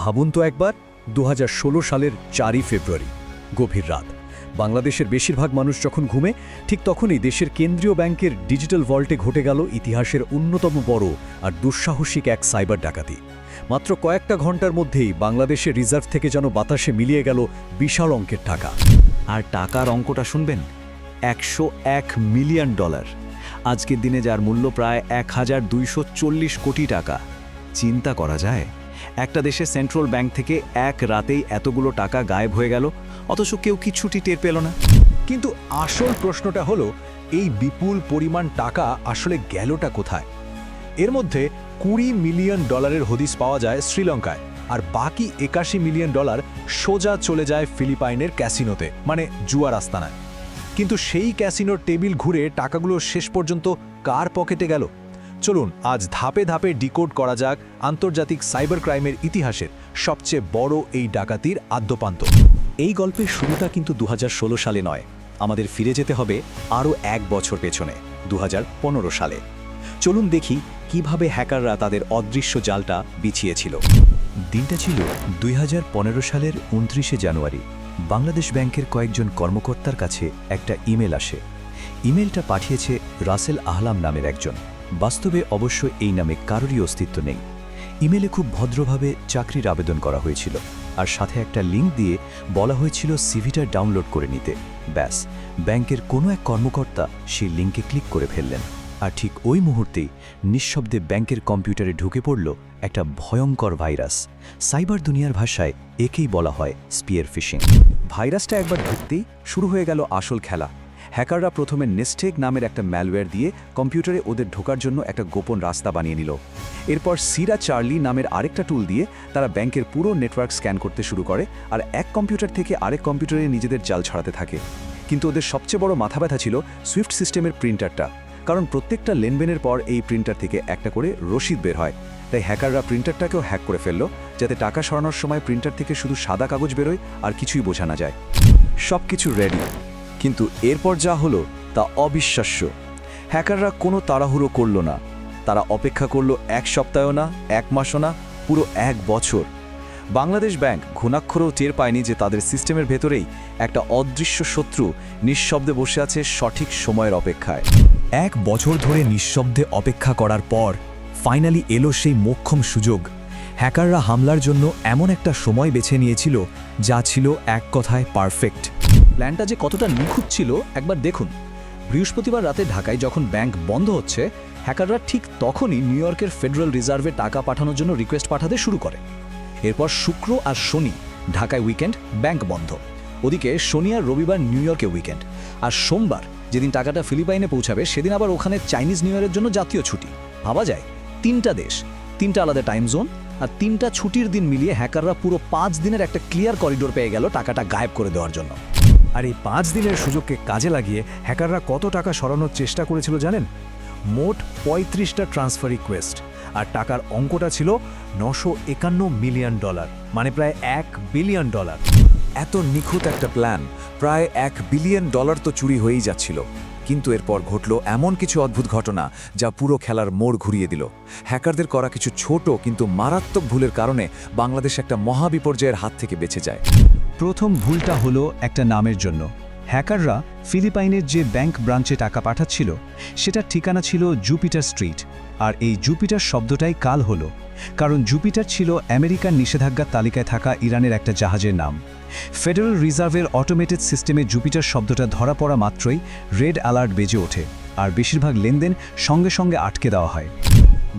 ভাবুন তো একবার 2016 সালের 4ই ফেব্রুয়ারি, গভীর রাত। বাংলাদেশের বেশিরভাগ মানুষ যখন ঘুমে, ঠিক তখনই দেশের কেন্দ্রীয় ব্যাংকের ডিজিটাল ভল্টে ঘটে গেল ইতিহাসের অন্যতম বড় আর দুঃসাহসিক এক সাইবার ডাকাতি। মাত্র কয়েকটা ঘন্টার মধ্যেই বাংলাদেশের রিজার্ভ থেকে যেন বাতাসে মিলিয়ে গেল বিশাল অঙ্কের টাকা। আর টাকার অঙ্কটা শুনবেন, $101 মিলিয়ন। আজকের দিনে যার মূল্য প্রায় 1240 কোটি টাকা। চিন্তা করা যায়, একটা দেশের সেন্ট্রাল ব্যাংক থেকে এক রাতেই এতগুলো টাকা গায়েব হয়ে গেল, অথচ কেউ কিছুটি টের পেল না। কিন্তু আসল প্রশ্নটা হলো, এই বিপুল পরিমাণ টাকা আসলে গেলটা কোথায়? এর মধ্যে $20 মিলিয়ন হদিস পাওয়া যায় শ্রীলঙ্কায়, আর বাকি $81 মিলিয়ন সোজা চলে যায় ফিলিপাইনের ক্যাসিনোতে, মানে জুয়ার আস্তানায়। কিন্তু সেই ক্যাসিনোর টেবিল ঘুরে টাকাগুলো শেষ পর্যন্ত কার পকেটে গেল? চলুন আজ ধাপে ধাপে ডিকোড করা যাক আন্তর্জাতিক সাইবার ক্রাইমের ইতিহাসের সবচেয়ে বড় এই ডাকাতির আদ্যোপান্ত। এই গল্পের শুরুটা কিন্তু 2016 সালে নয়, আমাদের ফিরে যেতে হবে আরও 1 বছর পেছনে, 2015 সালে। চলুন দেখি কিভাবে হ্যাকাররা তাদের অদৃশ্য জালটা বিছিয়েছিল। দিনটা ছিল 2015 সালের 29শে জানুয়ারি। বাংলাদেশ ব্যাংকের কয়েকজন কর্মকর্তার কাছে একটা ইমেল আসে। ইমেলটা পাঠিয়েছে রাসেল আহলাম নামের একজন। বাস্তবে অবশ্য এই নামে কারোরই অস্তিত্ব নেই। ইমেলে খুব ভদ্রভাবে চাকরির আবেদন করা হয়েছিল, আর সাথে একটা লিঙ্ক দিয়ে বলা হয়েছিল সিভিটা ডাউনলোড করে নিতে। ব্যাস, ব্যাংকের কোনো এক কর্মকর্তা সেই লিঙ্কে ক্লিক করে ফেললেন, আর ঠিক ওই মুহূর্তেই নিঃশব্দে ব্যাংকের কম্পিউটারে ঢুকে পড়ল একটা ভয়ঙ্কর ভাইরাস। সাইবার দুনিয়ার ভাষায় একেই বলা হয় স্পিয়ার ফিশিং। ভাইরাসটা একবার ঢুকতেই শুরু হয়ে গেল আসল খেলা। হ্যাকাররা প্রথমে নেস্টেগ নামের একটা ম্যালওয়্যার দিয়ে কম্পিউটারে ওদের ঢোকার জন্য একটা গোপন রাস্তা বানিয়ে নিল। এরপর সিরা চার্লি নামের আরেকটা টুল দিয়ে তারা ব্যাংকের পুরো নেটওয়ার্ক স্ক্যান করতে শুরু করে, আর এক কম্পিউটার থেকে আরেক কম্পিউটারে নিজেদের জাল ছড়াতে থাকে। কিন্তু ওদের সবচেয়ে বড় মাথা ব্যথা ছিল সুইফট সিস্টেমের প্রিন্টারটা, কারণ প্রত্যেকটা লেনদেনের পর এই প্রিন্টার থেকে একটা করে রসিদ বের হয়। তাই হ্যাকাররা প্রিন্টারটাকেও হ্যাক করে ফেলল, যাতে টাকা সরানোর সময় প্রিন্টার থেকে শুধু সাদা কাগজ বেরোয় আর কিছুই বোঝা না যায়। সব কিছু রেডি, কিন্তু এরপর যা হলো তা অবিশ্বাস্য। হ্যাকাররা কোনো তাড়াহুড়ো করল না, তারা অপেক্ষা করল 1 সপ্তাহও না, 1 মাসও না, পুরো 1 বছর। বাংলাদেশ ব্যাংক ঘুণাক্ষরেও টের পায়নি যে তাদের সিস্টেমের ভেতরেই একটা অদৃশ্য শত্রু নিঃশব্দে বসে আছে সঠিক সময়ের অপেক্ষায়। 1 বছর ধরে নিঃশব্দে অপেক্ষা করার পর ফাইনালি এলো সেই মোক্ষম সুযোগ। হ্যাকাররা হামলার জন্য এমন একটা সময় বেছে নিয়েছিল যা ছিল এক কথায় পারফেক্ট। প্ল্যানটা যে কতটা নিখুঁত ছিল একবার দেখুন। বৃহস্পতিবার রাতে ঢাকায় যখন ব্যাংক বন্ধ হচ্ছে, হ্যাকাররা ঠিক তখনই নিউ ইয়র্কের ফেডারেল রিজার্ভে টাকা পাঠানোর জন্য রিকোয়েস্ট পাঠাতে শুরু করে। এরপর শুক্র আর শনি ঢাকায় উইকেন্ড, ব্যাংক বন্ধ। ওদিকে শনি আর রবিবার নিউ ইয়র্কে উইকেন্ড, আর সোমবার যেদিন টাকাটা ফিলিপাইনে পৌঁছাবে সেদিন আবার ওখানে চাইনিজ নিউ ইয়ারের জন্য জাতীয় ছুটি। ভাবা যায়, 3টা দেশ, 3টা আলাদা টাইম জোন, আর 3টা ছুটির দিন মিলিয়ে হ্যাকাররা পুরো 5 দিনের একটা ক্লিয়ার করিডোর পেয়ে গেল টাকাটা গায়েব করে দেওয়ার জন্য। আর এই 5 দিনের সুযোগকে কাজে লাগিয়ে হ্যাকাররা কত টাকা সরানোর চেষ্টা করেছিল জানেন? মোট 35টা ট্রান্সফার রিকোয়েস্ট, আর টাকার অঙ্কটা ছিল $951 মিলিয়ন, মানে প্রায় $1 বিলিয়ন। এত নিখুঁত একটা প্ল্যান, প্রায় $1 বিলিয়ন তো চুরি হয়েই যাচ্ছিল। কিন্তু এরপর ঘটল এমন কিছু অদ্ভুত ঘটনা যা পুরো খেলার মোড় ঘুরিয়ে দিল। হ্যাকারদের করা কিছু ছোট কিন্তু মারাত্মক ভুলের কারণে বাংলাদেশ একটা মহাবিপর্যয়ের হাত থেকে বেঁচে যায়। প্রথম ভুলটা হলো একটা নামের জন্য। হ্যাকাররা ফিলিপাইনের যে ব্যাংক ব্রাঞ্চে টাকা পাঠাচ্ছিল সেটার ঠিকানা ছিল জুপিটার স্ট্রিট, আর এই জুপিটার শব্দটাই কাল হলো, কারণ জুপিটার ছিল আমেরিকার নিষেধাজ্ঞার তালিকায় থাকা ইরানের একটা জাহাজের নাম। ফেডারেল রিজার্ভের অটোমেটেড সিস্টেমে জুপিটার শব্দটা ধরা পড়া মাত্রই রেড অ্যালার্ট বেজে ওঠে, আর বেশিরভাগ লেনদেন সঙ্গে সঙ্গে আটকে দেওয়া হয়।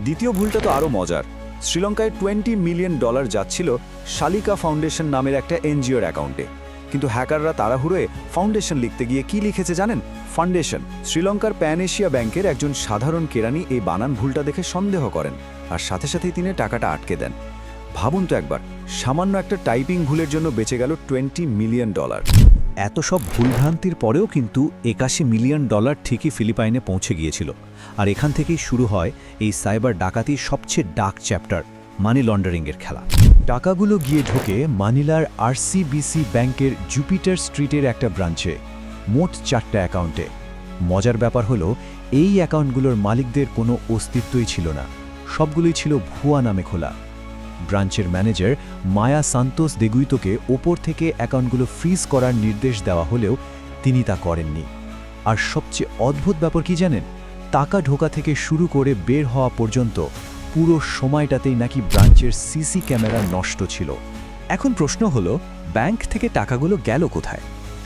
দ্বিতীয় ভুলটা তো আরও মজার। শ্রীলঙ্কায় $20 মিলিয়ন যাচ্ছিল শালিকা ফাউন্ডেশন নামের একটা এনজিওর অ্যাকাউন্টে, কিন্তু হ্যাকাররা তাড়াহুড়োয় ফাউন্ডেশন লিখতে গিয়ে কি লিখেছে জানেন? ফাউন্ডেশন। শ্রীলঙ্কার প্যান এশিয়া ব্যাংকের একজন সাধারণ কেরানি এই বানান ভুলটা দেখে সন্দেহ করেন, আর সাথে সাথেই তিনি টাকাটা আটকে দেন। ভাবুন তো একবার, সামান্য একটা টাইপিং ভুলের জন্য বেঁচে গেল $20 মিলিয়ন। এত সব ভুলভ্রান্তির পরেও কিন্তু $81 মিলিয়ন ঠিকই ফিলিপাইনে পৌঁছে গিয়েছিল, আর এখান থেকেই শুরু হয় এই সাইবার ডাকাতির সবচেয়ে ডার্ক চ্যাপ্টার, মানি লন্ডারিংয়ের খেলা। টাকাগুলো গিয়ে ঢোকে মানিলার আরসিবিসি ব্যাংকের জুপিটার স্ট্রিটের একটা ব্রাঞ্চে, মোট 4টা অ্যাকাউন্টে। মজার ব্যাপার হলো, এই অ্যাকাউন্টগুলোর মালিকদের কোনো অস্তিত্বই ছিল না, সবগুলোই ছিল ভুয়া নামে খোলা। ব্রাঞ্চের ম্যানেজার মায়া সান্তোস দেগুইতোকে ওপর থেকে অ্যাকাউন্টগুলো ফ্রিজ করার নির্দেশ দেওয়া হলেও তিনি তা করেননি। আর সবচেয়ে অদ্ভুত ব্যাপার কি জানেন, টাকা ঢোকা থেকে শুরু করে বের হওয়া পর্যন্ত পুরো সময়টাতেই নাকি ব্রাঞ্চের সিসি ক্যামেরা নষ্ট ছিল। এখন প্রশ্ন হলো, ব্যাংক থেকে টাকাগুলো গেল কোথায়?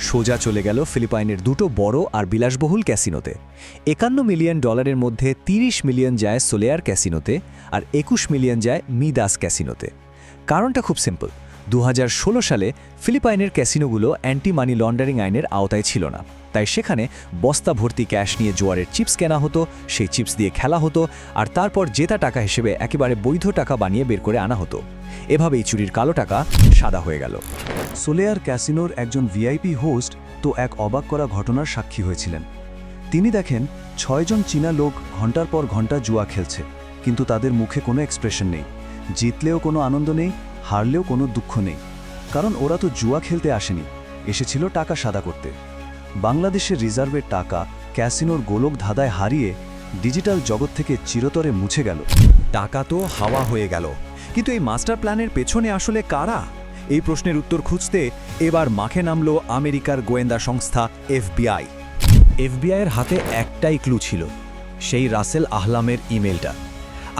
সোজা চলে গেল ফিলিপাইনের দুটো বড় আর বিলাসবহুল ক্যাসিনোতে। $51 মিলিয়ন মধ্যে 30 মিলিয়ন যায় সোলেয়ার ক্যাসিনোতে আর 21 মিলিয়ন যায় মিদাস ক্যাসিনোতে। কারণটা খুব সিম্পল, 2016 সালে ফিলিপাইনের ক্যাসিনোগুলো অ্যান্টি মানি লন্ডারিং আইনের আওতায় ছিল না, তাই সেখানে বস্তা ভর্তি ক্যাশ নিয়ে জোয়ারের চিপস কেনা হতো, সেই চিপস দিয়ে খেলা হতো আর তারপর জেতা টাকা হিসেবে একেবারে বৈধ টাকা বানিয়ে বের করে আনা হতো। এভাবেই চুরির কালো টাকা সাদা হয়ে গেল। সোলেয়ার ক্যাসিনোর একজন ভিআইপি হোস্ট তো এক অবাক করা ঘটনার সাক্ষী হয়েছিলেন। তিনি দেখেন 6 জন চীনা লোক ঘন্টার পর ঘন্টা জুয়া খেলছে, কিন্তু তাদের মুখে কোনো এক্সপ্রেশন নেই। জিতলেও কোনো আনন্দ নেই, হারলেও কোনো দুঃখ নেই, কারণ ওরা তো জুয়া খেলতে আসেনি, এসেছিল টাকা সাদা করতে। বাংলাদেশের রিজার্ভের টাকা ক্যাসিনোর গোলক ধাঁধায় হারিয়ে ডিজিটাল জগৎ থেকে চিরতরে মুছে গেল। টাকা তো হাওয়া হয়ে গেল, কিন্তু এই মাস্টার প্ল্যানের পেছনে আসলে কারা? এই প্রশ্নের উত্তর খুঁজতে এবার মাঠে নামল আমেরিকার গোয়েন্দা সংস্থা এফবিআই। এফবিআইয়ের হাতে একটাই ক্লু ছিল, সেই রাসেল আহলামের ইমেলটা।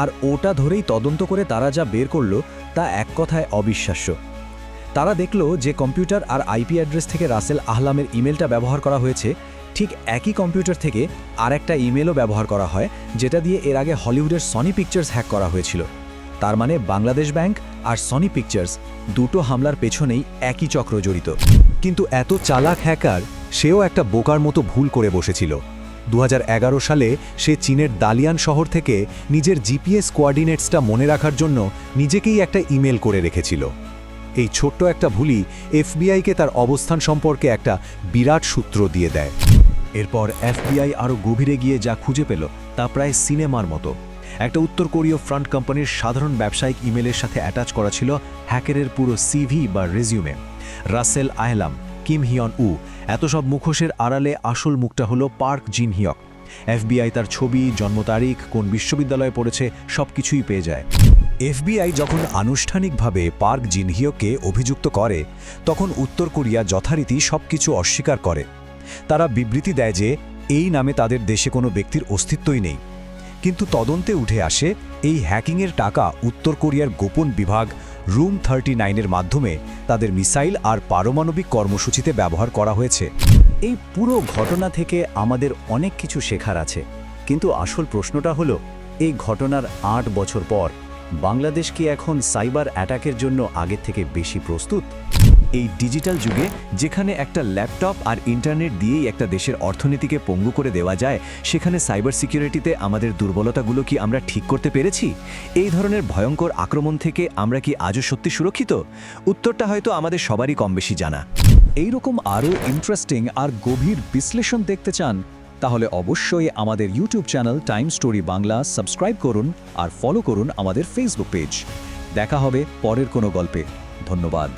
আর ওটা ধরেই তদন্ত করে তারা যা বের করল তা এক কথায় অবিশ্বাস্য। তারা দেখল যে কম্পিউটার আর আইপি অ্যাড্রেস থেকে রাসেল আহলামের ইমেলটা ব্যবহার করা হয়েছে, ঠিক একই কম্পিউটার থেকে আরেকটা ইমেলও ব্যবহার করা হয়, যেটা দিয়ে এর আগে হলিউডের সনি পিকচার্স হ্যাক করা হয়েছিল। তার মানে বাংলাদেশ ব্যাংক আর সনি পিকচার্স দুটো হামলার পেছনেই একই চক্র জড়িত। কিন্তু এত চালাক হ্যাকার সেও একটা বোকার মতো ভুল করে বসেছিল। 2011 সালে সে চীনের দালিয়ান শহর থেকে নিজের জিপিএস কোঅর্ডিনেটসটা মনে রাখার জন্য নিজেকেই একটা ইমেল করে রেখেছিল। এই ছোট্ট একটা ভুলই এফবিআইকে তার অবস্থান সম্পর্কে একটা বিরাট সূত্র দিয়ে দেয়। এরপর এফবিআই আরও গভীরে গিয়ে যা খুঁজে পেল তা প্রায় সিনেমার মতো। একটা উত্তর কোরীয় ফ্রন্ট কোম্পানির সাধারণ ব্যবসায়িক ইমেলের সাথে অ্যাটাচ করা ছিল হ্যাকারের পুরো সিভি বা রেজিউমে। রাসেল আহলাম, কিম হিয়ন উ, এত সব মুখোশের আড়ালে আসল মুখটা হলো পার্ক জিন হিয়ক। এফবিআই তার ছবি, জন্ম তারিখ, কোন বিশ্ববিদ্যালয়ে পড়েছে সব কিছুই পেয়ে যায়। এফবিআই যখন আনুষ্ঠানিকভাবে পার্ক জিন হিয়ককে অভিযুক্ত করে, তখন উত্তর কোরিয়া যথারীতি সবকিছু অস্বীকার করে। তারা বিবৃতি দেয় যে এই নামে তাদের দেশে কোনো ব্যক্তির অস্তিত্বই নেই। কিন্তু তদন্তে উঠে আসে এই হ্যাকিংয়ের টাকা উত্তর কোরিয়ার গোপন বিভাগ রুম 39-এর মাধ্যমে তাদের মিসাইল আর পারমাণবিক কর্মসূচিতে ব্যবহার করা হয়েছে। এই পুরো ঘটনা থেকে আমাদের অনেক কিছু শেখার আছে, কিন্তু আসল প্রশ্নটা হলো, এই ঘটনার 8 বছর পর বাংলাদেশ কি এখন সাইবার অ্যাটাকের জন্য আগের থেকে বেশি প্রস্তুত? এই ডিজিটাল যুগে যেখানে একটা ল্যাপটপ আর ইন্টারনেট দিয়েই একটা দেশের অর্থনীতিকে পঙ্গু করে দেওয়া যায়, সেখানে সাইবার সিকিউরিটিতে আমাদের দুর্বলতাগুলো কি আমরা ঠিক করতে পেরেছি? এই ধরনের ভয়ঙ্কর আক্রমণ থেকে আমরা কি আজও সত্যি সুরক্ষিত? উত্তরটা হয়তো আমাদের সবারই কম বেশি জানা। এইরকম আরও ইন্টারেস্টিং আর গভীর বিশ্লেষণ দেখতে চান তাহলে অবশ্যই আমাদের YouTube channel time story Bangla subscribe করুন আর ফলো করুন আমাদের ফেসবুক পেজ। দেখা হবে পরের কোনো গল্পে। ধন্যবাদ।